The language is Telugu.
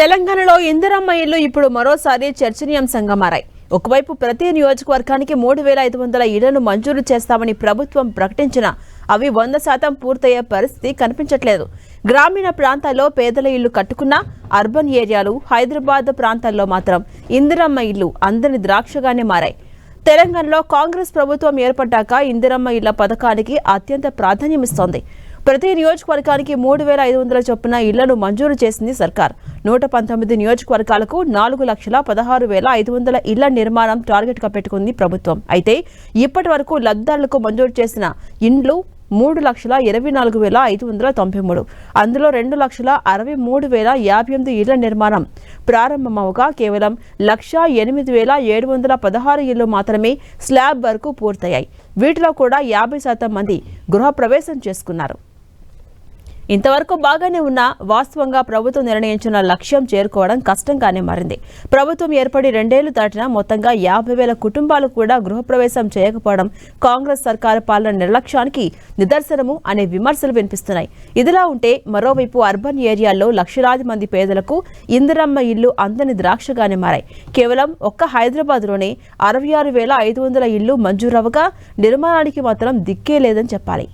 తెలంగాణలో ఇందిరమ్మ ఇళ్లు ఇప్పుడు మరోసారి చర్చనీయాంశంగా మారాయి. ఒకవైపు ప్రతి నియోజకవర్గానికి 3,500 ఇళ్లను మంజూరు చేస్తామని ప్రభుత్వం ప్రకటించినా అవి 100% పూర్తయ్యే పరిస్థితి కనిపించట్లేదు. గ్రామీణ ప్రాంతాల్లో పేదల ఇళ్లు కట్టుకున్న అర్బన్ ఏరియాలు, హైదరాబాద్ ప్రాంతాల్లో మాత్రం ఇందిరమ్మ ఇళ్లు అందని ద్రాక్షగానే మారాయి. తెలంగాణలో కాంగ్రెస్ ప్రభుత్వం ఏర్పడ్డాక ఇందిరమ్మ ఇళ్ల పథకానికి అత్యంత ప్రాధాన్యమిస్తోంది. ప్రతి నియోజకవర్గానికి 3,500 చొప్పున ఇళ్లను మంజూరు చేసింది సర్కార్. 119 నియోజకవర్గాలకు 4,16,500 ఇళ్ల నిర్మాణం టార్గెట్ గా పెట్టుకుంది ప్రభుత్వం. అయితే ఇప్పటి వరకు లబ్ధిదారులకు మంజూరు చేసిన ఇండ్లు 3,24,593. అందులో 2,63,058 ఇళ్ల నిర్మాణం ప్రారంభమవగా కేవలం 1,08,716 ఇళ్లు మాత్రమే స్లాబ్ వరకు పూర్తయ్యాయి. వీటిలో కూడా 50% మంది గృహప్రవేశం చేసుకున్నారు. ఇంతవరకు బాగానే ఉన్న వాస్తవంగా ప్రభుత్వం నిర్ణయించిన లక్ష్యం చేరుకోవడం కష్టంగానే మారింది. ప్రభుత్వం ఏర్పడి 2 ఏళ్లు దాటినా మొత్తంగా 50,000 కుటుంబాలు కూడా గృహప్రవేశం చేయకపోవడం కాంగ్రెస్ సర్కారు పాలన నిర్లక్ష్యానికి నిదర్శనము అనే విమర్శలు వినిపిస్తున్నాయి. ఇదిలా ఉంటే మరోవైపు అర్బన్ ఏరియాల్లో లక్షలాది మంది పేదలకు ఇందిరమ్మ ఇళ్లు అందని ద్రాక్షగానే మారాయి. కేవలం ఒక్క హైదరాబాద్లోనే 66,500 ఇళ్లు మంజూరవగా నిర్మాణానికి మాత్రం దిక్కే లేదని చెప్పాలి.